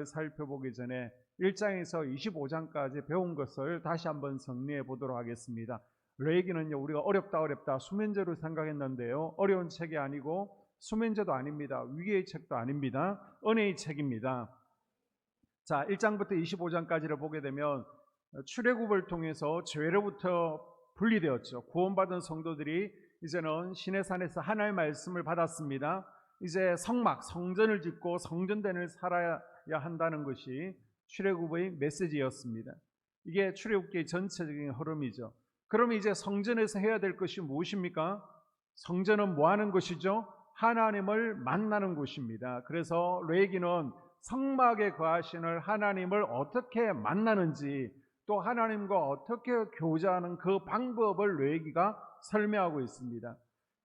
내용을 살펴보기 전에 1장에서 25장까지 배운 것을 다시 한번 정리해 보도록 하겠습니다. 레위기는요, 우리가 어렵다 수면제로 생각했는데요, 어려운 책이 아니고 수면제도 아닙니다. 위기의 책도 아닙니다. 은혜의 책입니다. 자, 1장부터 25장까지를 보게 되면 출애굽을 통해서 죄로부터 분리되었죠. 구원받은 성도들이 이제는 시내산에서 하나님의 말씀을 받았습니다. 이제 성전을 짓고 성전대를 살아야 한다는 것이 출애굽의 메시지였습니다. 이게 출애굽기의 전체적인 흐름이죠. 그러면 이제 성전에서 해야 될 것이 무엇입니까? 성전은 뭐 하는 것이죠? 하나님을 만나는 곳입니다. 그래서 레위기는 성막에 거하시는 하나님을 어떻게 만나는지, 또 하나님과 어떻게 교제하는 그 방법을 레위기가 설명하고 있습니다.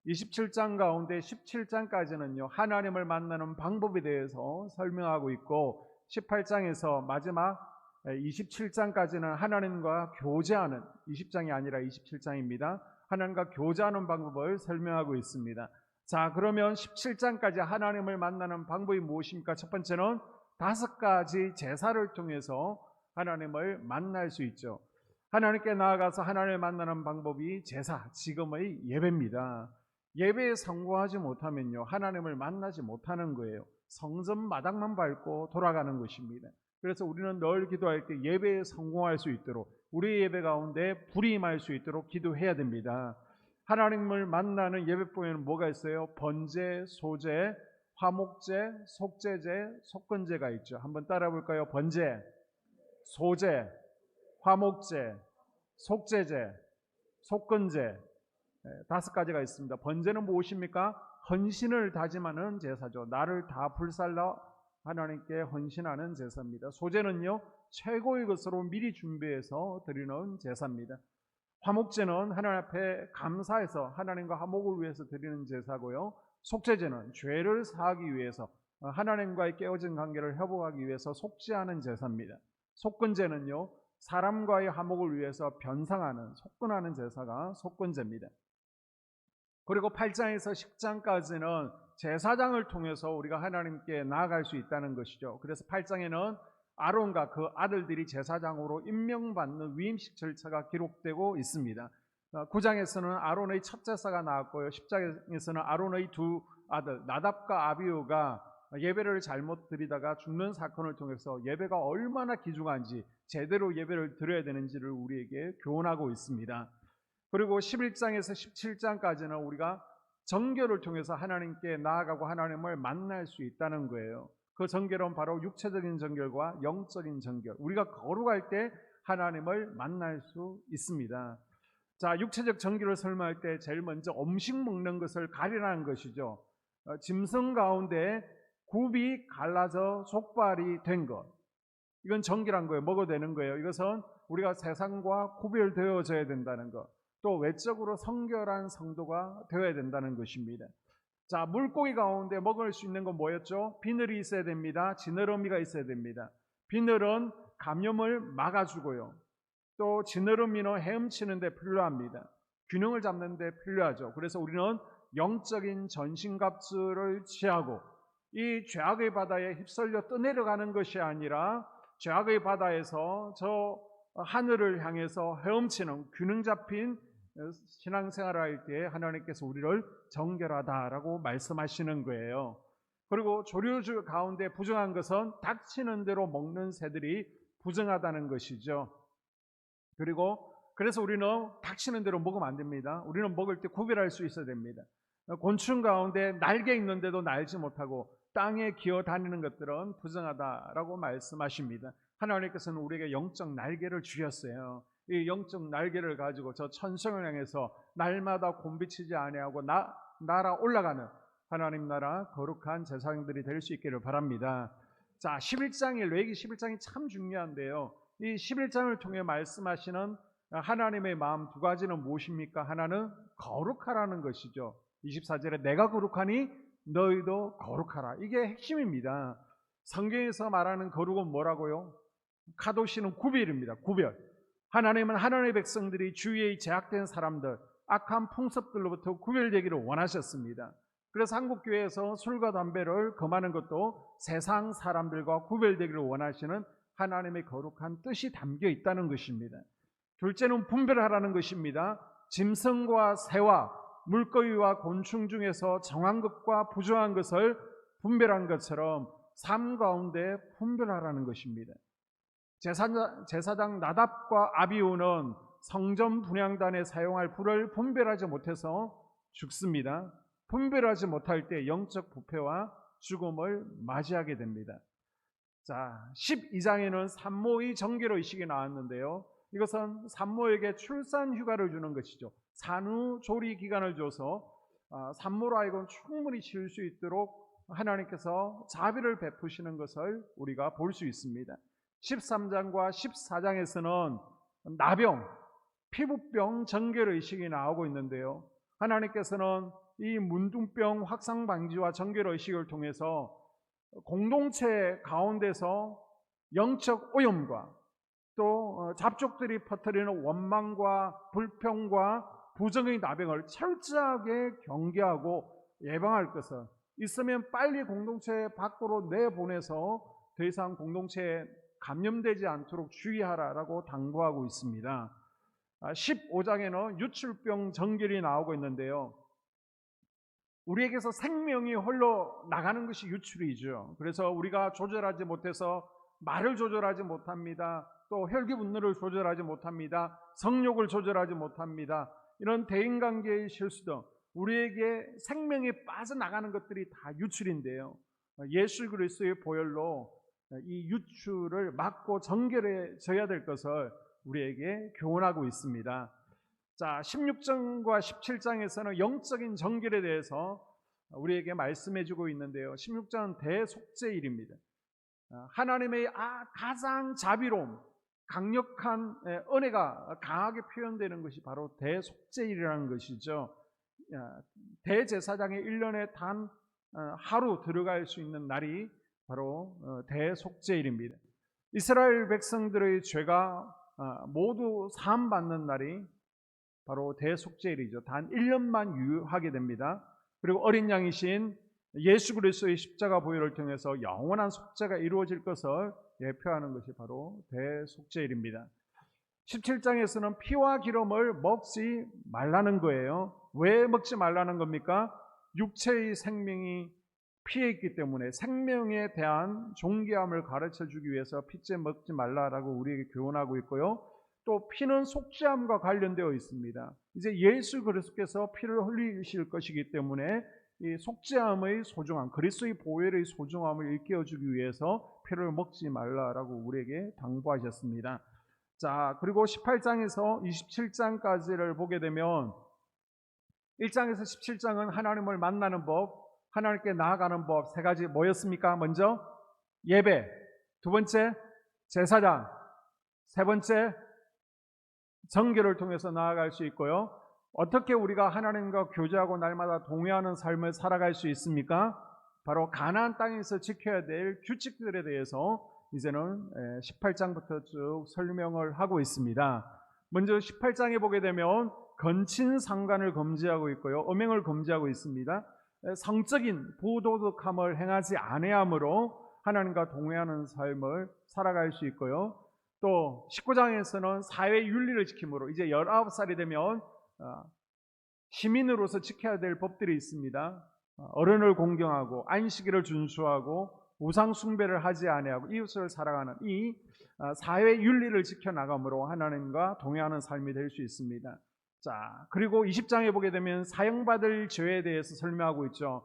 27장 가운데 17장까지는요, 하나님을 만나는 방법에 대해서 설명하고 있고, 18장에서 마지막 27장까지는 하나님과 교제하는, 20장이 아니라 27장입니다. 하나님과 교제하는 방법을 설명하고 있습니다. 자, 그러면 17장까지 하나님을 만나는 방법이 무엇입니까? 첫 번째는 5가지 제사를 통해서 하나님을 만날 수 있죠. 하나님께 나아가서 하나님을 만나는 방법이 제사, 지금의 예배입니다. 예배에 성공하지 못하면요, 하나님을 만나지 못하는 거예요. 성전 마당만 밟고 돌아가는 것입니다. 그래서 우리는 늘 기도할 때 예배에 성공할 수 있도록, 우리의 예배 가운데 불이 임할 수 있도록 기도해야 됩니다. 하나님을 만나는 예배법에는 뭐가 있어요? 번제, 소제, 화목제, 속제제, 속건제가 있죠. 한번 따라 볼까요? 번제, 소제, 화목제, 속제제, 속건제, 5가지가 있습니다. 번제는 무엇입니까? 헌신을 다짐하는 제사죠. 나를 다 불살라 하나님께 헌신하는 제사입니다. 소제는요, 최고의 것으로 미리 준비해서 드리는 제사입니다. 화목제는 하나님 앞에 감사해서 하나님과 화목을 위해서 드리는 제사고요. 속죄제는 죄를 사하기 위해서, 하나님과의 깨어진 관계를 회복하기 위해서 속죄하는 제사입니다. 속건제는요, 사람과의 화목을 위해서 변상하는, 속건하는 제사가 속건제입니다. 그리고 8장에서 10장까지는 제사장을 통해서 우리가 하나님께 나아갈 수 있다는 것이죠. 그래서 8장에는 아론과 그 아들들이 제사장으로 임명받는 위임식 절차가 기록되고 있습니다. 9장에서는 아론의 첫 제사가 나왔고요, 10장에서는 아론의 2 아들 나답과 아비후가 예배를 잘못 드리다가 죽는 사건을 통해서 예배가 얼마나 귀중한지, 제대로 예배를 드려야 되는지를 우리에게 교훈하고 있습니다. 그리고 11장에서 17장까지는 우리가 정결을 통해서 하나님께 나아가고 하나님을 만날 수 있다는 거예요. 그 정결은 바로 육체적인 정결과 영적인 정결, 우리가 거룩할 때 하나님을 만날 수 있습니다. 자, 육체적 정결을 설명할 때 제일 먼저 음식 먹는 것을 가리라는 것이죠. 짐승 가운데 굽이 갈라져 족발이 된 것, 이건 정결한 거예요. 먹어도 되는 거예요. 이것은 우리가 세상과 구별되어져야 된다는 것, 또 외적으로 성결한 성도가 되어야 된다는 것입니다. 자, 물고기 가운데 먹을 수 있는 건 뭐였죠? 비늘이 있어야 됩니다. 지느러미가 있어야 됩니다. 비늘은 감염을 막아주고요, 또 지느러미는 헤엄치는 데 필요합니다. 균형을 잡는 데 필요하죠. 그래서 우리는 영적인 전신갑주를 취하고, 이 죄악의 바다에 휩쓸려 떠내려가는 것이 아니라 죄악의 바다에서 저 하늘을 향해서 헤엄치는 균형 잡힌 신앙생활을 할 때 하나님께서 우리를 정결하다라고 말씀하시는 거예요. 그리고 조류주 가운데 부정한 것은 닥치는 대로 먹는 새들이 부정하다는 것이죠. 그래서 우리는 닥치는 대로 먹으면 안 됩니다. 우리는 먹을 때 구별할 수 있어야 됩니다. 곤충 가운데 날개 있는데도 날지 못하고 땅에 기어 다니는 것들은 부정하다라고 말씀하십니다. 하나님께서는 우리에게 영적 날개를 주셨어요. 이 영적 날개를 가지고 저 천성을 향해서 날마다 곤비치지 아니하고 날아 올라가는 하나님 나라 거룩한 제사장들이 될 수 있기를 바랍니다. 자, 11장이 레위기 11장이 참 중요한데요, 이 11장을 통해 말씀하시는 하나님의 마음 2가지는 무엇입니까? 하나는 거룩하라는 것이죠. 24절에 내가 거룩하니 너희도 거룩하라, 이게 핵심입니다. 성경에서 말하는 거룩은 뭐라고요? 카도시는 구별입니다. 구별. 하나님은 하나님의 백성들이 주위의 제약된 사람들, 악한 풍습들로부터 구별되기를 원하셨습니다. 그래서 한국교회에서 술과 담배를 금하는 것도 세상 사람들과 구별되기를 원하시는 하나님의 거룩한 뜻이 담겨 있다는 것입니다. 둘째는 분별하라는 것입니다. 짐승과 새와 물고기와 곤충 중에서 정한 것과 부정한 것을 분별한 것처럼 삶 가운데 분별하라는 것입니다. 제사장 나답과 아비후는 성전 분향단에 사용할 불을 분별하지 못해서 죽습니다. 분별하지 못할 때 영적 부패와 죽음을 맞이하게 됩니다. 자, 12장에는 산모의 정결 의식이 나왔는데요. 이것은 산모에게 출산 휴가를 주는 것이죠. 산후조리 기간을 줘서 산모로 하여금 충분히 쉴 수 있도록 하나님께서 자비를 베푸시는 것을 우리가 볼 수 있습니다. 13장과 14장에서는 나병, 피부병 정결 의식이 나오고 있는데요. 하나님께서는 이 문둥병 확산 방지와 정결 의식을 통해서 공동체 가운데서 영적 오염과 또 잡족들이 퍼뜨리는 원망과 불평과 부정의 나병을 철저하게 경계하고 예방할 것을, 있으면 빨리 공동체 밖으로 내보내서 더 이상 공동체에 감염되지 않도록 주의하라라고 당부하고 있습니다. 15장에는 유출병 정결이 나오고 있는데요. 우리에게서 생명이 홀로 나가는 것이 유출이죠. 그래서 우리가 조절하지 못해서 말을 조절하지 못합니다. 또 혈기분노를 조절하지 못합니다. 성욕을 조절하지 못합니다. 이런 대인관계의 실수도 우리에게 생명이 빠져나가는 것들이 다 유출인데요. 예수 그리스도의 보혈로 이 유출을 막고 정결해져야 될 것을 우리에게 교훈하고 있습니다. 자, 16장과 17장에서는 영적인 정결에 대해서 우리에게 말씀해주고 있는데요. 16장은 대속죄일입니다. 하나님의 가장 자비로움, 강력한 은혜가 강하게 표현되는 것이 바로 대속죄일이라는 것이죠. 대제사장의 1년에 단 하루 들어갈 수 있는 날이 바로 대속죄일입니다. 이스라엘 백성들의 죄가 모두 사함받는 날이 바로 대속죄일이죠. 단 1년만 유효하게 됩니다. 그리고 어린 양이신 예수 그리스도의 십자가 보혈을 통해서 영원한 속죄가 이루어질 것을 예표하는 것이 바로 대속죄일입니다. 17장에서는 피와 기름을 먹지 말라는 거예요. 왜 먹지 말라는 겁니까? 육체의 생명이 피에 있기 때문에 생명에 대한 존귀함을 가르쳐주기 위해서 피째 먹지 말라라고 우리에게 교훈하고 있고요. 또 피는 속죄함과 관련되어 있습니다. 이제 예수 그리스도께서 피를 흘리실 것이기 때문에 이 속죄함의 소중함, 그리스도의 보혈의 소중함을 일깨워주기 위해서 피를 먹지 말라라고 우리에게 당부하셨습니다. 자, 그리고 18장에서 27장까지를 보게 되면 1장에서 17장은 하나님을 만나는 법, 하나님께 나아가는 법 세 가지 뭐였습니까? 먼저 예배, 두 번째 제사장, 세 번째 정결을 통해서 나아갈 수 있고요. 어떻게 우리가 하나님과 교제하고 날마다 동의하는 삶을 살아갈 수 있습니까? 바로 가나안 땅에서 지켜야 될 규칙들에 대해서 이제는 18장부터 쭉 설명을 하고 있습니다. 먼저 18장에 보게 되면 건친상간을 금지하고 있고요. 음행을 금지하고 있습니다. 성적인 부도덕함을 행하지 아니함으로 하나님과 동의하는 삶을 살아갈 수 있고요. 또 19장에서는 사회 윤리를 지킴으로 이제 19살이 되면 시민으로서 지켜야 될 법들이 있습니다. 어른을 공경하고 안식일을 준수하고 우상 숭배를 하지 아니하고 이웃을 사랑하는 이 사회 윤리를 지켜나감으로 하나님과 동행하는 삶이 될 수 있습니다. 자, 그리고 20장에 보게 되면 사형받을 죄에 대해서 설명하고 있죠.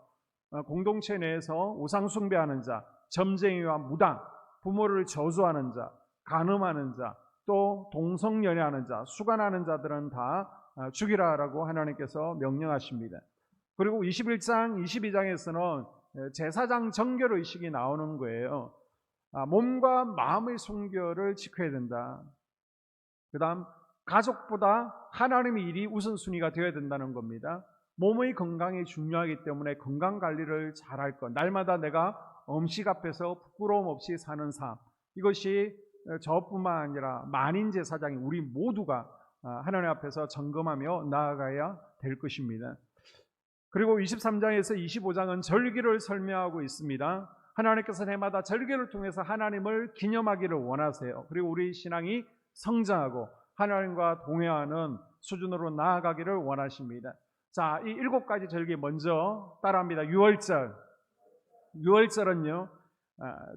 공동체 내에서 우상 숭배하는 자, 점쟁이와 무당, 부모를 저주하는 자, 간음하는 자, 또 동성연애하는 자, 수간하는 자들은 다 죽이라라고 하나님께서 명령하십니다. 그리고 21장, 22장에서는 제사장 정결 의식이 나오는 거예요. 몸과 마음의 순결을 지켜야 된다. 그 다음 가족보다 하나님의 일이 우선순위가 되어야 된다는 겁니다. 몸의 건강이 중요하기 때문에 건강관리를 잘할 것, 날마다 내가 음식 앞에서 부끄러움 없이 사는 삶, 이것이 저뿐만 아니라 만인 제사장이 우리 모두가 하나님 앞에서 점검하며 나아가야 될 것입니다. 그리고 23장에서 25장은 절기를 설명하고 있습니다. 하나님께서 해마다 절기를 통해서 하나님을 기념하기를 원하세요. 그리고 우리 신앙이 성장하고 하나님과 동행하는 수준으로 나아가기를 원하십니다. 자, 이 7가지 절기 먼저 따라합니다. 유월절은요,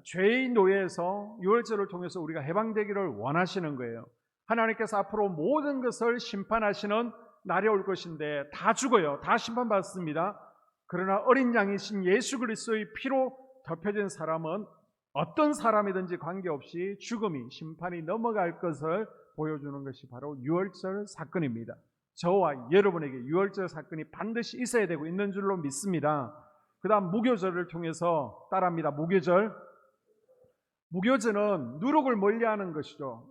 죄의 노예에서 유월절을 통해서 우리가 해방되기를 원하시는 거예요. 하나님께서 앞으로 모든 것을 심판하시는 날이 올 것인데 다 죽어요. 다 심판받습니다. 그러나 어린 양이신 예수 그리스도의 피로 덮여진 사람은 어떤 사람이든지 관계없이 죽음이, 심판이 넘어갈 것을 보여주는 것이 바로 유월절 사건입니다. 저와 여러분에게 유월절 사건이 반드시 있어야 되고 있는 줄로 믿습니다. 그 다음 무교절을 통해서 따라합니다. 무교절은 누룩을 멀리하는 것이죠.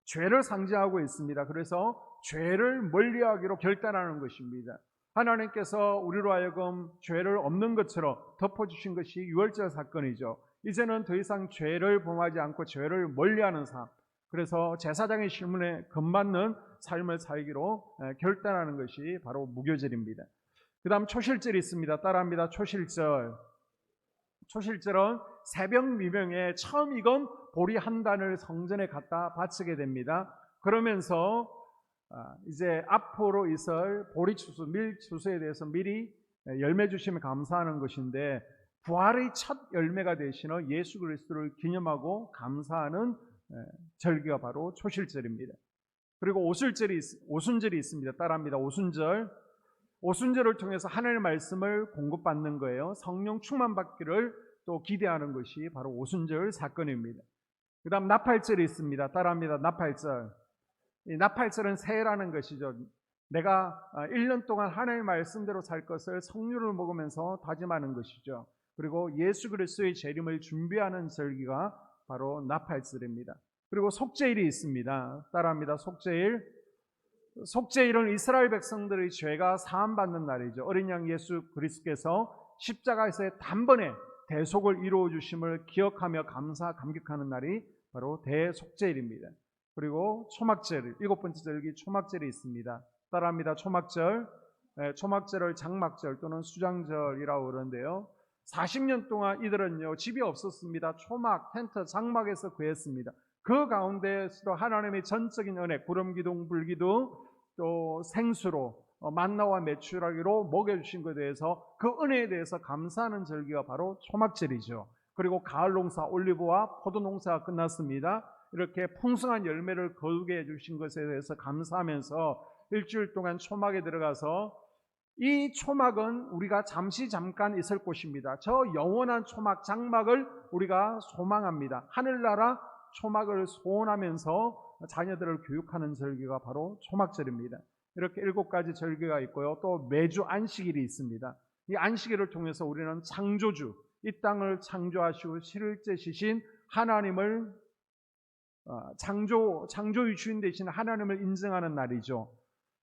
죄를 상징하고 있습니다. 그래서 죄를 멀리하기로 결단하는 것입니다. 하나님께서 우리로 하여금 죄를 없는 것처럼 덮어주신 것이 유월절 사건이죠. 이제는 더 이상 죄를 범하지 않고 죄를 멀리하는 삶, 그래서 제사장의 실문에 금맞는 삶을 살기로 결단하는 것이 바로 무교절입니다. 그 다음 초실절이 있습니다. 따라합니다. 초실절은 새벽 미명에 처음 익은 보리 한 단을 성전에 갖다 바치게 됩니다. 그러면서 이제 앞으로 있을 보리추수, 밀추수에 대해서 미리 열매 주시면 감사하는 것인데, 부활의 첫 열매가 되시는 예수 그리스도를 기념하고 감사하는 절기가 바로 초실절입니다. 그리고 오순절이 있습니다. 따라합니다. 오순절을 통해서 하나님의 말씀을 공급받는 거예요. 성령 충만받기를 또 기대하는 것이 바로 오순절 사건입니다. 그 다음 나팔절이 있습니다. 따라합니다. 이 나팔절은 새해라는 것이죠. 내가 1년 동안 하나님의 말씀대로 살 것을 성령을 먹으면서 다짐하는 것이죠. 그리고 예수 그리스도의 재림을 준비하는 절기가 바로 나팔절입니다. 그리고 속죄일이 있습니다. 따라합니다. 속죄일은 이스라엘 백성들의 죄가 사함받는 날이죠. 어린 양 예수 그리스도께서 십자가에서 단번에 대속을 이루어 주심을 기억하며 감격하는 날이 바로 대속죄일입니다. 그리고 초막절, 7번째 절기 초막절이 있습니다. 따라합니다. 초막절을 장막절 또는 수장절이라고 그러는데요. 40년 동안 이들은요, 집이 없었습니다. 초막, 텐트, 장막에서 구했습니다. 그 가운데서도 하나님의 전적인 은혜, 구름기둥, 불기둥, 또 생수로 만나와 메추라기로 먹여주신 것에 대해서, 그 은혜에 대해서 감사하는 절기가 바로 초막절이죠. 그리고 가을 농사, 올리브와 포도 농사가 끝났습니다. 이렇게 풍성한 열매를 거두게 해주신 것에 대해서 감사하면서 일주일 동안 초막에 들어가서, 이 초막은 우리가 잠깐 있을 곳입니다. 저 영원한 초막, 장막을 우리가 소망합니다. 하늘나라 초막을 소원하면서 자녀들을 교육하는 절기가 바로 초막절입니다. 이렇게 7가지 절기가 있고요. 또 매주 안식일이 있습니다. 이 안식일을 통해서 우리는 창조주, 이 땅을 창조하시고 실제시신 하나님을, 창조의 주인 되신 하나님을 인정하는 날이죠.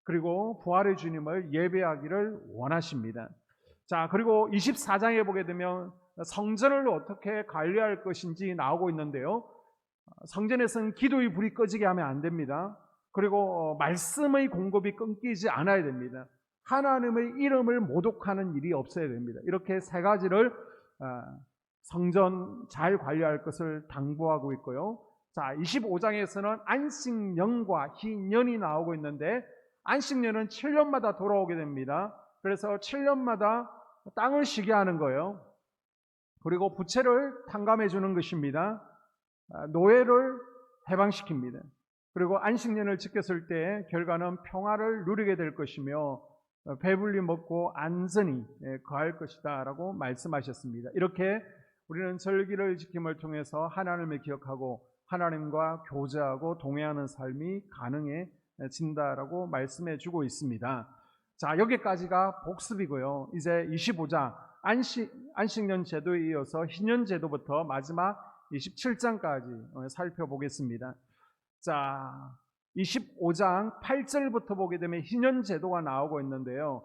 그리고 부활의 주님을 예배하기를 원하십니다. 자, 그리고 24장에 보게 되면 성전을 어떻게 관리할 것인지 나오고 있는데요. 성전에서는 기도의 불이 꺼지게 하면 안 됩니다. 그리고 말씀의 공급이 끊기지 않아야 됩니다. 하나님의 이름을 모독하는 일이 없어야 됩니다. 이렇게 3가지를 성전 잘 관리할 것을 당부하고 있고요. 자, 25장에서는 안식년과 희년이 나오고 있는데, 안식년은 7년마다 돌아오게 됩니다. 그래서 7년마다 땅을 쉬게 하는 거예요. 그리고 부채를 탕감해 주는 것입니다. 노예를 해방시킵니다. 그리고 안식년을 지켰을 때 결과는 평화를 누리게 될 것이며 배불리 먹고 안전히 거할 것이다 라고 말씀하셨습니다. 이렇게 우리는 절기를 지킴을 통해서 하나님을 기억하고 하나님과 교제하고 동행하는 삶이 가능해진다라고 말씀해 주고 있습니다. 자, 여기까지가 복습이고요. 이제 25장 안식년 제도에 이어서 희년 제도부터 마지막 27장까지 살펴보겠습니다. 자, 25장 8절부터 보게 되면 희년 제도가 나오고 있는데요.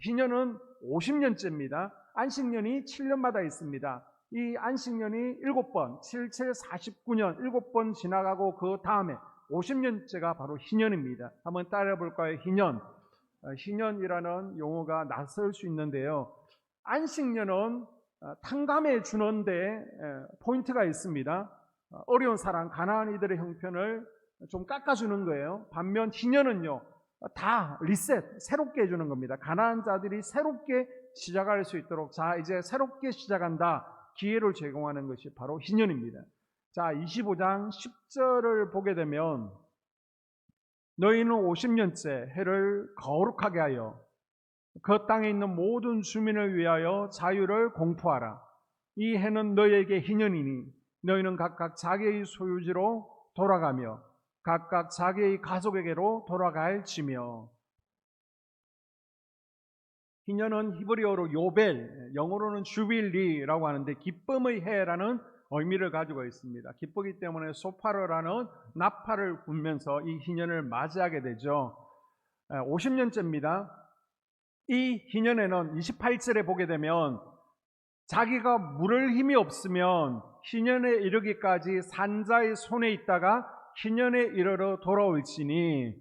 희년은 50년째입니다. 안식년이 7년마다 있습니다. 이 안식년이 7번, 77, 49년 7번 지나가고 그 다음에 50년째가 바로 희년입니다. 한번 따라해 볼까요? 희년. 희년이라는 용어가 낯설 수 있는데요. 안식년은 탕감해 주는데 포인트가 있습니다. 어려운 사람, 가난한 이들의 형편을 좀 깎아주는 거예요. 반면 희년은요, 다 리셋, 새롭게 해주는 겁니다. 가난한 자들이 새롭게 시작할 수 있도록, 자, 이제 새롭게 시작한다, 기회를 제공하는 것이 바로 희년입니다. 자, 25장 10절을 보게 되면, 너희는 50년째 해를 거룩하게 하여 그 땅에 있는 모든 주민을 위하여 자유를 공포하라. 이 해는 너희에게 희년이니 너희는 각각 자기의 소유지로 돌아가며 각각 자기의 가족에게로 돌아갈지며. 희년은 히브리어로 요벨, 영어로는 주빌리라고 하는데 기쁨의 해라는 의미를 가지고 있습니다. 기쁘기 때문에 소파르라는 나팔을 불면서 이 희년을 맞이하게 되죠. 50년째입니다. 이 희년에는 28절에 보게 되면 자기가 물을 힘이 없으면 희년에 이르기까지 산자의 손에 있다가 희년에 이르러 돌아올지니,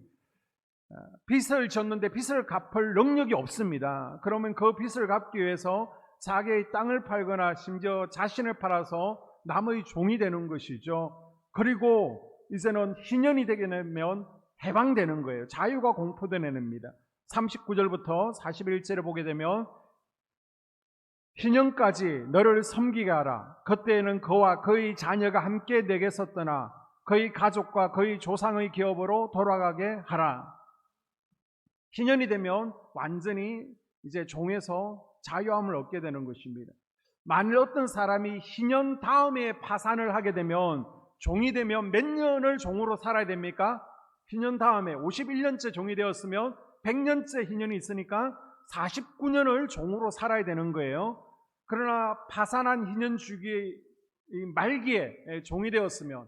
빚을 졌는데 빚을 갚을 능력이 없습니다. 그러면 그 빚을 갚기 위해서 자기의 땅을 팔거나 심지어 자신을 팔아서 남의 종이 되는 것이죠. 그리고 이제는 희년이 되게 되면 해방되는 거예요. 자유가 공포된 해입니다. 39절부터 41절에 보게 되면 희년까지 너를 섬기게 하라. 그때에는 그와 그의 자녀가 함께 내게서 떠나 그의 가족과 그의 조상의 기업으로 돌아가게 하라. 희년이 되면 완전히 이제 종에서 자유함을 얻게 되는 것입니다. 만일 어떤 사람이 희년 다음에 파산을 하게 되면, 종이 되면 몇 년을 종으로 살아야 됩니까? 희년 다음에 51년째 종이 되었으면 100년째 희년이 있으니까 49년을 종으로 살아야 되는 거예요. 그러나 파산한 희년 주기의 말기에 종이 되었으면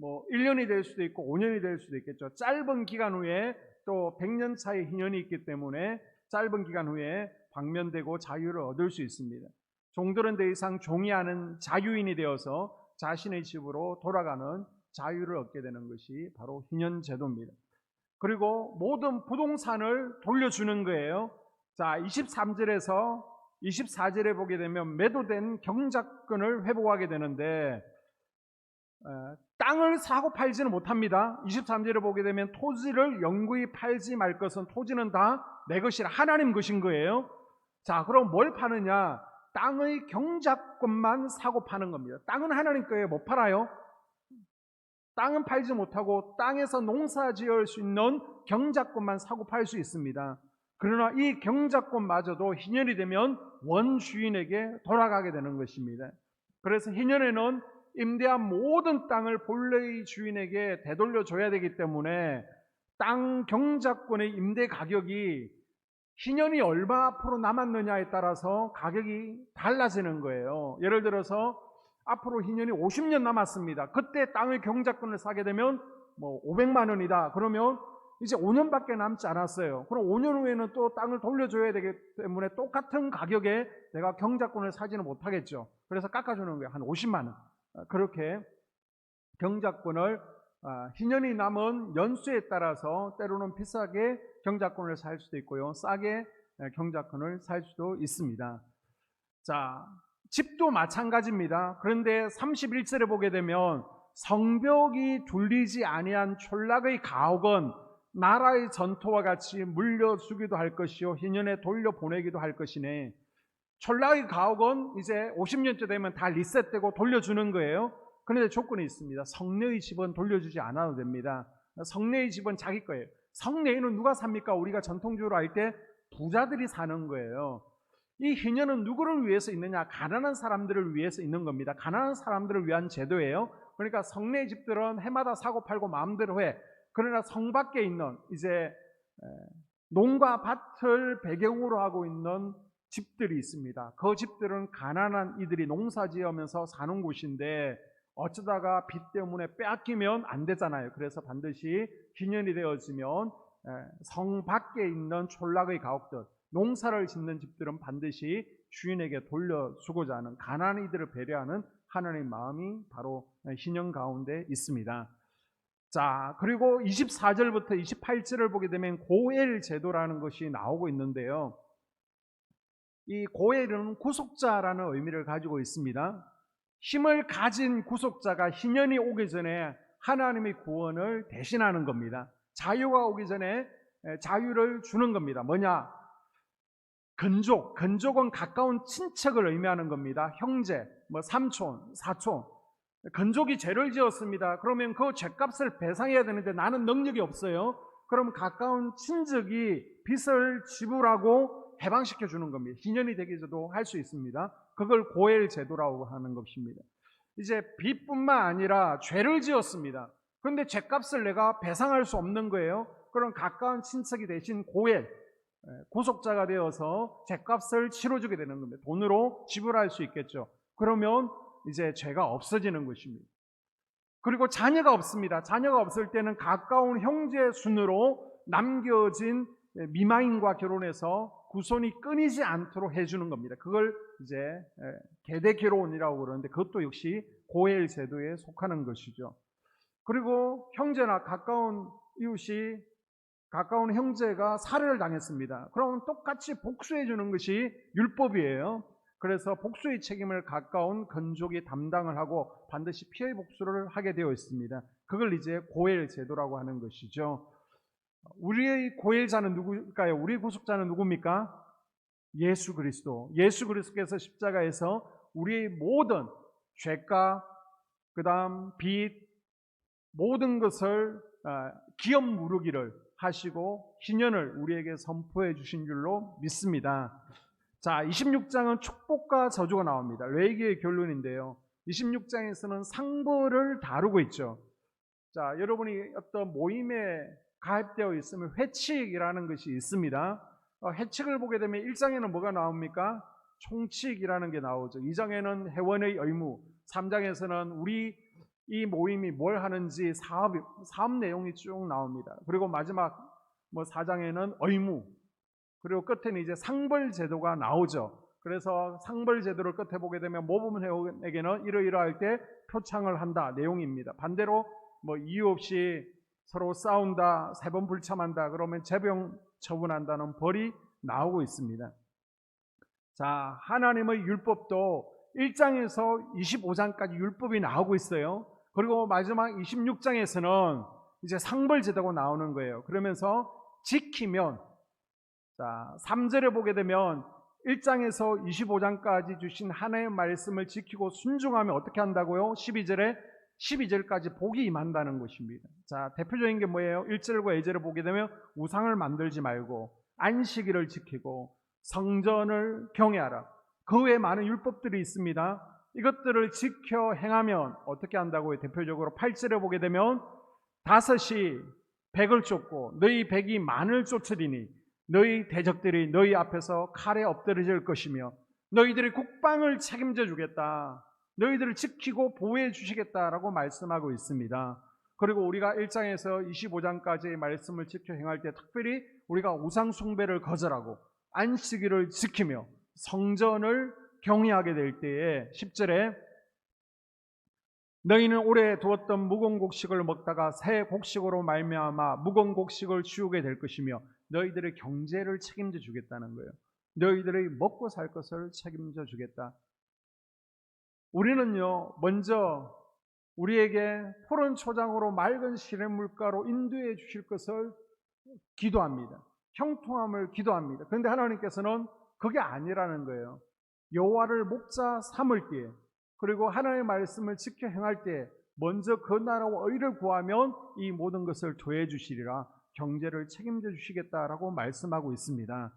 1년이 될 수도 있고 5년이 될 수도 있겠죠. 짧은 기간 후에 또 100년 차의 희년이 있기 때문에 짧은 기간 후에 방면되고 자유를 얻을 수 있습니다. 종들은 더 이상 종이 아닌 자유인이 되어서 자신의 집으로 돌아가는 자유를 얻게 되는 것이 바로 희년 제도입니다. 그리고 모든 부동산을 돌려주는 거예요. 자, 23절에서 24절에 보게 되면 매도된 경작권을 회복하게 되는데, 땅을 사고 팔지는 못합니다. 23절에 보게 되면 토지를 영구히 팔지 말 것은 토지는 다 내 것이라, 하나님 것인 거예요. 자, 그럼 뭘 파느냐? 땅의 경작권만 사고 파는 겁니다. 땅은 하나님 거예요. 못 팔아요. 땅은 팔지 못하고 땅에서 농사 지을 수 있는 경작권만 사고 팔 수 있습니다. 그러나 이 경작권마저도 희년이 되면 원주인에게 돌아가게 되는 것입니다. 그래서 희년에는 임대한 모든 땅을 본래의 주인에게 되돌려줘야 되기 때문에 땅 경작권의 임대 가격이 희년이 얼마 앞으로 남았느냐에 따라서 가격이 달라지는 거예요. 예를 들어서 앞으로 희년이 50년 남았습니다. 그때 땅의 경작권을 사게 되면 500만 원이다. 그러면 이제 5년밖에 남지 않았어요. 그럼 5년 후에는 또 땅을 돌려줘야 되기 때문에 똑같은 가격에 내가 경작권을 사지는 못하겠죠. 그래서 깎아주는 거예요. 한 50만 원. 그렇게 경작권을 희년이 남은 연수에 따라서 때로는 비싸게 경작권을 살 수도 있고요, 싸게 경작권을 살 수도 있습니다. 자, 집도 마찬가지입니다. 그런데 31절에 보게 되면 성벽이 둘리지 아니한 촌락의 가옥은 나라의 전토와 같이 물려주기도 할 것이요 희년에 돌려보내기도 할 것이네. 촌락의 가옥은 이제 50년째 되면 다 리셋되고 돌려주는 거예요. 그런데 조건이 있습니다. 성내의 집은 돌려주지 않아도 됩니다. 성내의 집은 자기 거예요. 성내에는 누가 삽니까? 우리가 전통적으로 할 때 부자들이 사는 거예요. 이 희년은 누구를 위해서 있느냐? 가난한 사람들을 위해서 있는 겁니다. 가난한 사람들을 위한 제도예요. 그러니까 성내의 집들은 해마다 사고 팔고 마음대로 해. 그러나 성 밖에 있는 이제 농가 밭을 배경으로 하고 있는 집들이 있습니다. 그 집들은 가난한 이들이 농사 지으면서 사는 곳인데 어쩌다가 빚 때문에 빼앗기면 안 되잖아요. 그래서 반드시 희년이 되어지면 성 밖에 있는 촌락의 가옥들, 농사를 짓는 집들은 반드시 주인에게 돌려주고자 하는, 가난한 이들을 배려하는 하나님의 마음이 바로 희년 가운데 있습니다. 자, 그리고 24절부터 28절을 보게 되면 고엘 제도라는 것이 나오고 있는데요. 이 고엘은 구속자라는 의미를 가지고 있습니다. 힘을 가진 구속자가 희년이 오기 전에 하나님의 구원을 대신하는 겁니다. 자유가 오기 전에 자유를 주는 겁니다. 뭐냐? 건족은 가까운 친척을 의미하는 겁니다. 형제, 삼촌, 사촌. 건족이 죄를 지었습니다. 그러면 그 죄값을 배상해야 되는데 나는 능력이 없어요. 그럼 가까운 친척이 빚을 지불하고 해방시켜 주는 겁니다. 희년이 되기 전에도 할 수 있습니다. 그걸 고엘 제도라고 하는 것입니다. 이제 빚뿐만 아니라 죄를 지었습니다. 그런데 죄값을 내가 배상할 수 없는 거예요. 그럼 가까운 친척이 대신 고엘, 구속자가 되어서 죄값을 치러주게 되는 겁니다. 돈으로 지불할 수 있겠죠. 그러면 이제 죄가 없어지는 것입니다. 그리고 자녀가 없습니다. 자녀가 없을 때는 가까운 형제 순으로 남겨진 미망인과 결혼해서 구손이 끊이지 않도록 해주는 겁니다. 그걸 이제 계대 결혼이라고 그러는데 그것도 역시 고엘 제도에 속하는 것이죠. 그리고 형제나 가까운 이웃이 가까운 형제가 살해를 당했습니다. 그럼 똑같이 복수해 주는 것이 율법이에요. 그래서 복수의 책임을 가까운 건족이 담당을 하고 반드시 피해 복수를 하게 되어 있습니다. 그걸 이제 고엘 제도라고 하는 것이죠. 우리의 고엘자는 누구일까요? 우리 구속자는 누굽니까? 예수 그리스도. 예수 그리스도께서 십자가에서 우리의 모든 죄가, 그 다음 빚, 모든 것을 기업 무르기를 하시고 희년을 우리에게 선포해 주신 줄로 믿습니다. 자, 26장은 축복과 저주가 나옵니다. 레위기의 결론인데요. 26장에서는 상벌을 다루고 있죠. 자, 여러분이 어떤 모임에 가입되어 있으면 회칙이라는 것이 있습니다. 회칙을 보게 되면 1장에는 뭐가 나옵니까? 총칙이라는 게 나오죠. 2장에는 회원의 의무, 3장에서는 우리 이 모임이 뭘 하는지 사업 내용이 쭉 나옵니다. 그리고 마지막 4장에는 의무, 그리고 끝에는 이제 상벌 제도가 나오죠. 그래서 상벌 제도를 끝에 보게 되면 모범 회원에게는 이러이러할 때 표창을 한다 내용입니다. 반대로 이유 없이 서로 싸운다, 3번 불참한다 그러면 재병 처분한다는 벌이 나오고 있습니다. 자, 하나님의 율법도 1장에서 25장까지 율법이 나오고 있어요. 그리고 마지막 26장에서는 이제 상벌 제도가 나오는 거예요. 그러면서 지키면, 자, 3절에 보게 되면 1장에서 25장까지 주신 하나님의 말씀을 지키고 순종하면 어떻게 한다고요? 12절까지 복이 임한다는 것입니다. 자, 대표적인 게 뭐예요? 1절과 2절을 보게 되면 우상을 만들지 말고 안식일을 지키고 성전을 경외하라. 그 외에 많은 율법들이 있습니다. 이것들을 지켜 행하면 어떻게 한다고요? 대표적으로 8절에 보게 되면 다섯이 백을 쫓고 너희 백이 만을 쫓으리니 너희 대적들이 너희 앞에서 칼에 엎드러질 것이며 너희들이 국방을 책임져 주겠다. 너희들을 지키고 보호해 주시겠다라고 말씀하고 있습니다. 그리고 우리가 1장에서 25장까지의 말씀을 지켜 행할 때 특별히 우리가 우상 숭배를 거절하고 안식일을 지키며 성전을 경외하게 될 때에 10절에 너희는 오래 두었던 묵은 곡식을 먹다가 새 곡식으로 말미암아 묵은 곡식을 치우게 될 것이며 너희들의 경제를 책임져 주겠다는 거예요. 너희들의 먹고 살 것을 책임져 주겠다. 우리는요, 먼저 우리에게 푸른 초장으로 맑은 시냇물가로 인도해 주실 것을 기도합니다. 형통함을 기도합니다. 그런데 하나님께서는 그게 아니라는 거예요. 여호와를 목자 삼을 때, 그리고 하나님의 말씀을 지켜 행할 때 먼저 그 나라와 의를 구하면 이 모든 것을 더해 주시리라. 경제를 책임져 주시겠다라고 말씀하고 있습니다.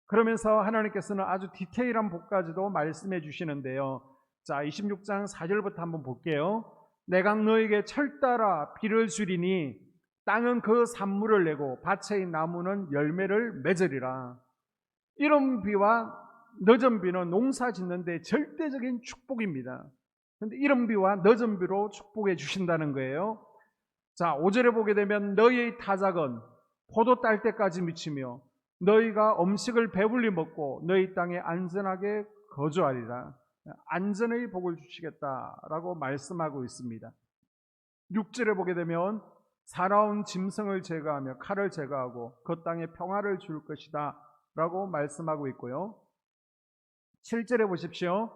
그러면서 하나님께서는 아주 디테일한 복까지도 말씀해 주시는데요. 자, 26장 4절부터 한번 볼게요. 내가 너에게 철따라 비를 주리니 땅은 그 산물을 내고 밭의 나무는 열매를 맺으리라. 이런 비와 늦은 비는 농사 짓는 데 절대적인 축복입니다. 그런데 이런 비와 늦은 비로 축복해 주신다는 거예요. 자, 5절에 보게 되면 너희의 타작은 포도 딸 때까지 미치며 너희가 음식을 배불리 먹고 너희 땅에 안전하게 거주하리라. 안전의 복을 주시겠다라고 말씀하고 있습니다. 6절에 보게 되면 사나운 짐승을 제거하며 칼을 제거하고 그 땅에 평화를 줄 것이다 라고 말씀하고 있고요. 7절에 보십시오.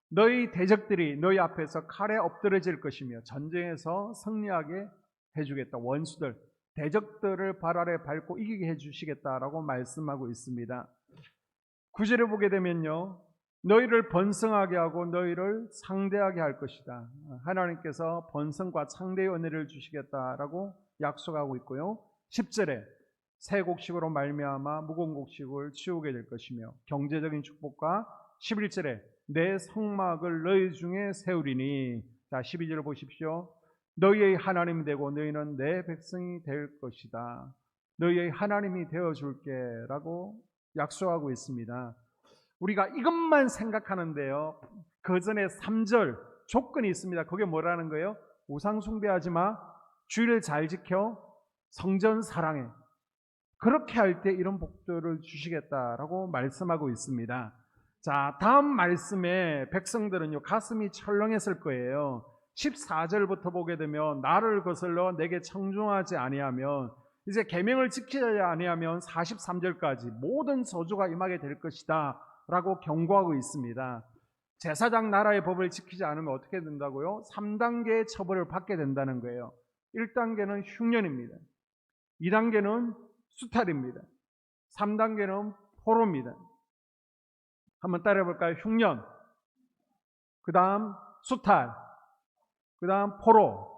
너희 대적들이 너희 앞에서 칼에 엎드러질 것이며 전쟁에서 승리하게 해주겠다. 원수들, 대적들을 발 아래 밟고 이기게 해주시겠다라고 말씀하고 있습니다. 9절에 보게 되면요, 너희를 번성하게 하고 너희를 상대하게 할 것이다. 하나님께서 번성과 상대의 은혜를 주시겠다라고 약속하고 있고요. 10절에 새 곡식으로 말미암아 묵은 곡식을 치우게 될 것이며 경제적인 축복과 11절에 내 성막을 너희 중에 세우리니. 자, 12절 보십시오. 너희의 하나님이 되고 너희는 내 백성이 될 것이다. 너희의 하나님이 되어줄게 라고 약속하고 있습니다. 우리가 이것만 생각하는데요, 그 전에 3절 조건이 있습니다. 그게 뭐라는 거예요? 우상 숭배하지 마, 주의를 잘 지켜, 성전 사랑해. 그렇게 할 때 이런 복들을 주시겠다라고 말씀하고 있습니다. 자, 다음 말씀에 백성들은요, 가슴이 철렁했을 거예요. 14절부터 보게 되면 나를 거슬러 내게 청종하지 아니하면, 이제 계명을 지키지 아니하면 43절까지 모든 저주가 임하게 될 것이다 라고 경고하고 있습니다. 제사장 나라의 법을 지키지 않으면 어떻게 된다고요? 3단계의 처벌을 받게 된다는 거예요. 1단계는 흉년입니다. 2단계는 수탈입니다. 3단계는 포로입니다. 한번 따라해 볼까요? 흉년, 그 다음 수탈, 그 다음 포로.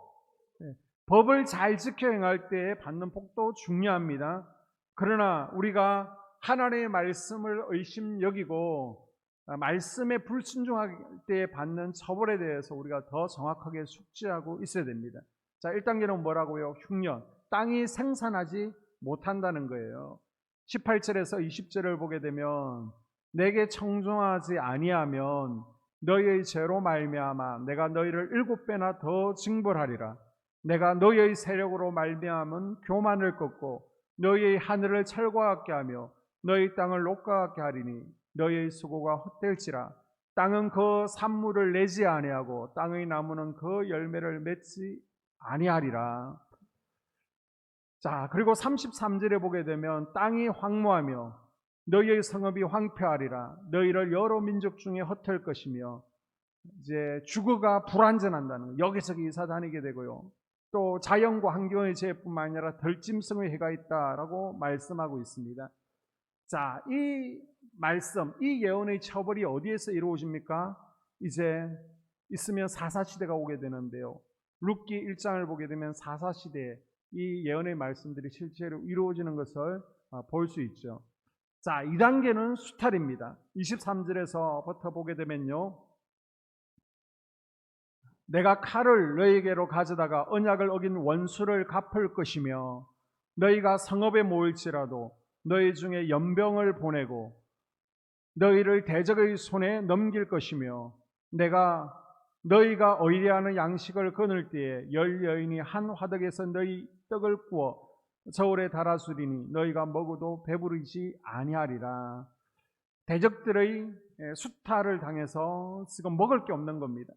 법을 잘 지켜 행할 때 받는 복도 중요합니다. 그러나 우리가 하나님의 말씀을 의심 여기고 말씀에 불순종할 때 받는 처벌에 대해서 우리가 더 정확하게 숙지하고 있어야 됩니다. 자, 1단계는 뭐라고요? 흉년, 땅이 생산하지 못한다는 거예요. 18절에서 20절을 보게 되면 내게 청종하지 아니하면 너희의 죄로 말미암아 내가 너희를 7배나 더 징벌하리라. 내가 너희의 세력으로 말미암은 교만을 꺾고 너희의 하늘을 철과 같게 하며 너희 땅을 녹과 같게 하리니 너희의 수고가 헛될지라. 땅은 그 산물을 내지 아니하고 땅의 나무는 그 열매를 맺지 아니하리라. 자, 그리고 33절에 보게 되면 땅이 황무하며 너희의 성읍이 황폐하리라. 너희를 여러 민족 중에 흩을 것이며, 이제 주거가 불안전한다는 거, 여기저기 이사 다니게 되고요. 또 자연과 환경의 재해뿐만 아니라 덜짐승의 해가 있다라고 말씀하고 있습니다. 자, 이 말씀, 이 예언의 처벌이 어디에서 이루어집니까? 이제 있으면 사사시대가 오게 되는데요. 룻기 1장을 보게 되면 사사시대에 이 예언의 말씀들이 실제로 이루어지는 것을 볼 수 있죠. 자, 2단계는 수탈입니다. 23절에서부터 보게 되면요, 내가 칼을 너희에게로 가져다가 언약을 어긴 원수를 갚을 것이며 너희가 성읍에 모일지라도 너희 중에 연병을 보내고 너희를 대적의 손에 넘길 것이며 내가 너희가 의뢰하는 양식을 거늘 때에 열 여인이 한 화덕에서 너희 떡을 구워 저울에 달아주리니 너희가 먹어도 배부르지 아니하리라. 대적들의 수탈을 당해서 지금 먹을 게 없는 겁니다.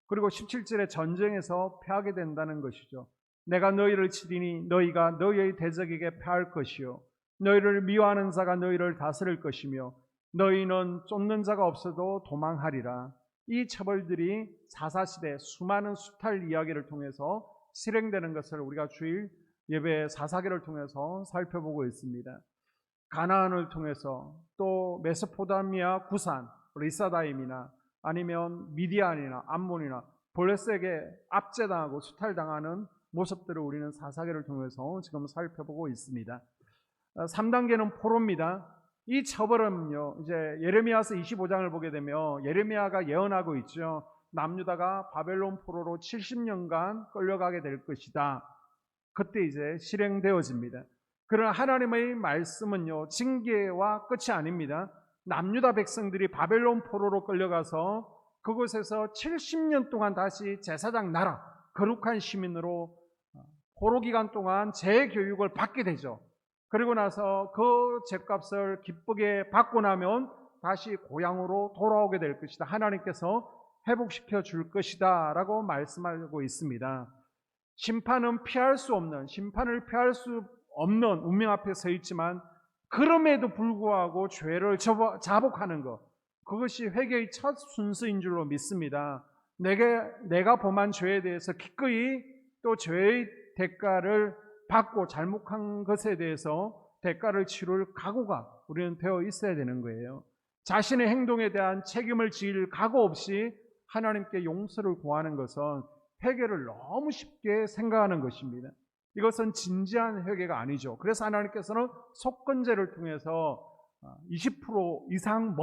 그리고 17절에 전쟁에서 패하게 된다는 것이죠. 내가 너희를 치리니 너희가 너희의 대적에게 패할 것이요 너희를 미워하는 자가 너희를 다스릴 것이며 너희는 쫓는 자가 없어도 도망하리라. 이 처벌들이 사사시대 수많은 수탈 이야기를 통해서 실행되는 것을 우리가 주일 예배 사사기를 통해서 살펴보고 있습니다. 가나안을 통해서 또 메소포타미아 구산 리사다임이나 아니면 미디안이나 암몬이나 블레셋에게 압제당하고 수탈당하는 모습들을 우리는 사사기를 통해서 지금 살펴보고 있습니다. 3단계는 포로입니다. 이 처벌은요, 이제 예레미야서 25장을 보게 되면 예레미야가 예언하고 있죠. 남유다가 바벨론 포로로 70년간 끌려가게 될 것이다. 그때 이제 실행되어집니다. 그러나 하나님의 말씀은요, 징계와 끝이 아닙니다. 남유다 백성들이 바벨론 포로로 끌려가서 그곳에서 70년 동안 다시 제사장 나라, 거룩한 시민으로 포로 기간 동안 재교육을 받게 되죠. 그리고 나서 그 죗값을 기쁘게 받고 나면 다시 고향으로 돌아오게 될 것이다. 하나님께서 회복시켜 줄 것이다 라고 말씀하고 있습니다. 심판은 피할 수 없는, 심판을 피할 수 없는 운명 앞에 서 있지만 그럼에도 불구하고 죄를 자복하는 것, 그것이 회개의 첫 순서인 줄로 믿습니다. 내가 범한 죄에 대해서 기꺼이 또 죄의 대가를 받고 잘못한 것에 대해서 대가를 치룰 각오가 우리는 되어 있어야 되는 거예요. 자신의 행동에 대한 책임을 지을 각오 없이 하나님께 용서를 구하는 것은 회개를 너무 쉽게 생각하는 것입니다. 이것은 진지한 회개가 아니죠. 그래서 하나님께서는 속건제를 통해서 20% 이상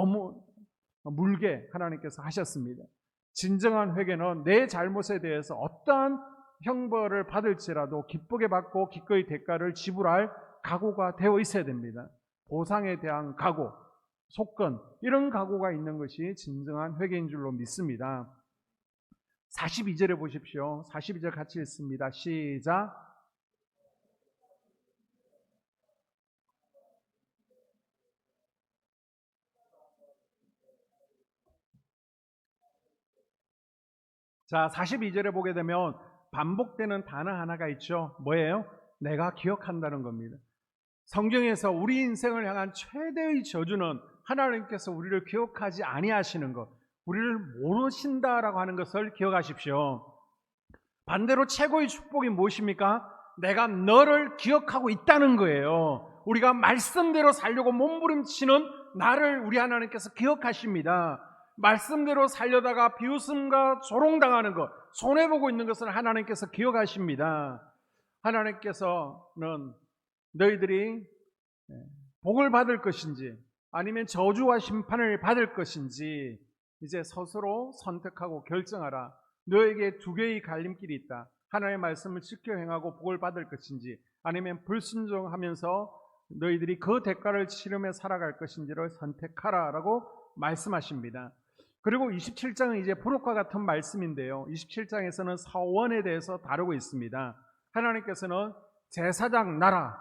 물게 하나님께서 하셨습니다. 진정한 회개는 내 잘못에 대해서 어떠한 형벌을 받을지라도 기쁘게 받고 기꺼이 대가를 지불할 각오가 되어 있어야 됩니다. 보상에 대한 각오, 속건, 이런 각오가 있는 것이 진정한 회개인 줄로 믿습니다. 42절에 보십시오. 42절 같이 읽습니다. 시작. 자, 42절에 보게 되면 반복되는 단어 하나가 있죠. 뭐예요? 내가 기억한다는 겁니다. 성경에서 우리 인생을 향한 최대의 저주는 하나님께서 우리를 기억하지 아니하시는 것, 우리를 모르신다라고 하는 것을 기억하십시오. 반대로 최고의 축복이 무엇입니까? 내가 너를 기억하고 있다는 거예요. 우리가 말씀대로 살려고 몸부림치는 나를 우리 하나님께서 기억하십니다. 말씀대로 살려다가 비웃음과 조롱당하는 것, 손해보고 있는 것을 하나님께서 기억하십니다. 하나님께서는 너희들이 복을 받을 것인지 아니면 저주와 심판을 받을 것인지 이제 스스로 선택하고 결정하라. 너에게 두 개의 갈림길이 있다. 하나님의 말씀을 지켜 행하고 복을 받을 것인지 아니면 불순종하면서 너희들이 그 대가를 치르며 살아갈 것인지를 선택하라 라고 말씀하십니다. 그리고 27장은 이제 부록과 같은 말씀인데요. 27장에서는 서원에 대해서 다루고 있습니다. 하나님께서는 제사장 나라,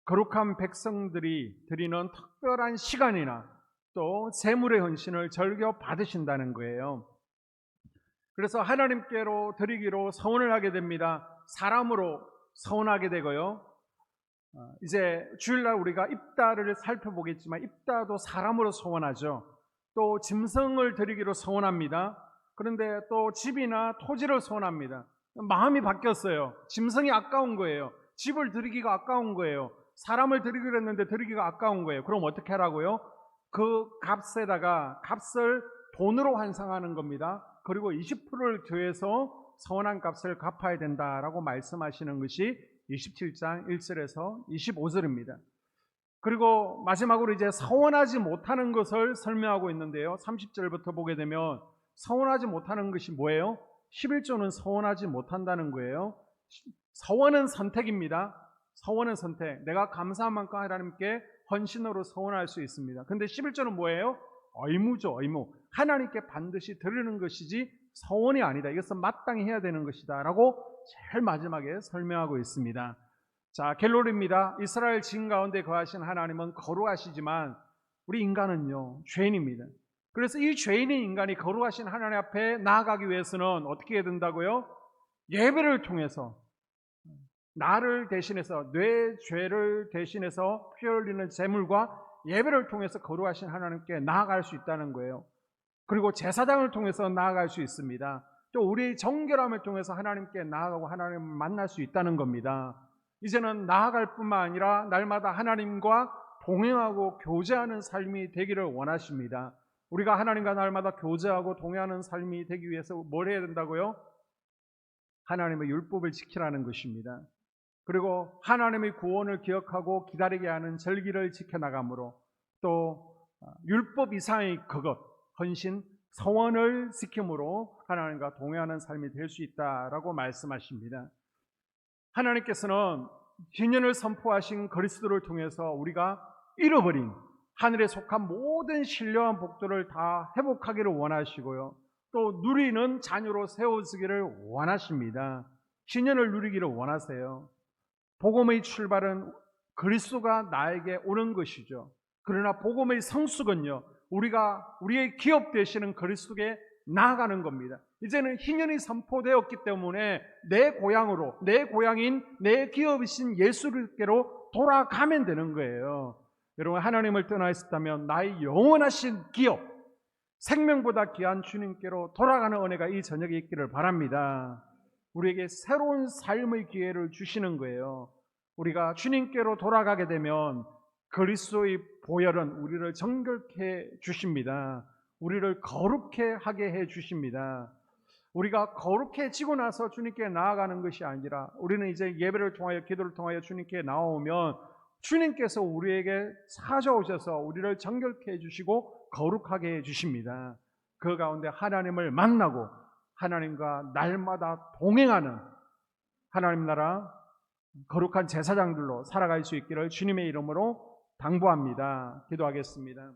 거룩한 백성들이 드리는 특별한 시간이나 또 제물의 헌신을 절겨 받으신다는 거예요. 그래서 하나님께로 드리기로 서원을 하게 됩니다. 사람으로 서원하게 되고요. 이제 주일날 우리가 입다를 살펴보겠지만 입다도 사람으로 서원하죠. 또 짐승을 드리기로 서원합니다. 그런데 또 집이나 토지를 서원합니다. 마음이 바뀌었어요. 짐승이 아까운 거예요. 집을 드리기가 아까운 거예요. 사람을 드리기로 했는데 드리기가 아까운 거예요. 그럼 어떻게 하라고요? 그 값에다가 값을 돈으로 환산하는 겁니다. 그리고 20%를 더해서 서원한 값을 갚아야 된다라고 말씀하시는 것이 27장 1절에서 25절입니다. 그리고 마지막으로 이제 서원하지 못하는 것을 설명하고 있는데요. 30절부터 보게 되면 서원하지 못하는 것이 뭐예요? 11조는 서원하지 못한다는 거예요. 서원은 선택입니다. 서원은 선택. 내가 감사한 만큼 하나님께 헌신으로 서원할 수 있습니다. 근데 11조는 뭐예요? 의무죠, 의무. 하나님께 반드시 드리는 것이지 서원이 아니다. 이것은 마땅히 해야 되는 것이다 라고 제일 마지막에 설명하고 있습니다. 자, 결론입니다. 이스라엘 진 가운데 거하신 하나님은 거룩하시지만 우리 인간은요, 죄인입니다. 그래서 이 죄인인 인간이 거룩하신 하나님 앞에 나아가기 위해서는 어떻게 해야 된다고요? 예배를 통해서 나를 대신해서 내 죄를 대신해서 피 흘리는 제물과 예배를 통해서 거룩하신 하나님께 나아갈 수 있다는 거예요. 그리고 제사장을 통해서 나아갈 수 있습니다. 또 우리의 정결함을 통해서 하나님께 나아가고 하나님을 만날 수 있다는 겁니다. 이제는 나아갈 뿐만 아니라 날마다 하나님과 동행하고 교제하는 삶이 되기를 원하십니다. 우리가 하나님과 날마다 교제하고 동행하는 삶이 되기 위해서 뭘 해야 된다고요? 하나님의 율법을 지키라는 것입니다. 그리고 하나님의 구원을 기억하고 기다리게 하는 절기를 지켜나가므로 또 율법 이상의 그것, 헌신, 서원을 지킴으로 하나님과 동행하는 삶이 될 수 있다라고 말씀하십니다. 하나님께서는 신년을 선포하신 그리스도를 통해서 우리가 잃어버린 하늘에 속한 모든 신령한 복들을 다 회복하기를 원하시고요. 또 누리는 자녀로 세워지기를 원하십니다. 신년을 누리기를 원하세요. 복음의 출발은 그리스도가 나에게 오는 것이죠. 그러나 복음의 성숙은요, 우리의 기업 되시는 그리스도께 나아가는 겁니다. 이제는 희년이 선포되었기 때문에 내 고향으로, 내 고향인 내 기업이신 예수께로 돌아가면 되는 거예요. 여러분, 하나님을 떠나 있었다면 나의 영원하신 기업, 생명보다 귀한 주님께로 돌아가는 은혜가 이 저녁에 있기를 바랍니다. 우리에게 새로운 삶의 기회를 주시는 거예요. 우리가 주님께로 돌아가게 되면 그리스도의 보혈은 우리를 정결케 주십니다. 우리를 거룩해 하게 해 주십니다. 우리가 거룩해지고 나서 주님께 나아가는 것이 아니라 우리는 이제 예배를 통하여 기도를 통하여 주님께 나오면 주님께서 우리에게 찾아오셔서 우리를 정결케 해주시고 거룩하게 해주십니다. 그 가운데 하나님을 만나고 하나님과 날마다 동행하는 하나님 나라 거룩한 제사장들로 살아갈 수 있기를 주님의 이름으로 당부합니다. 기도하겠습니다.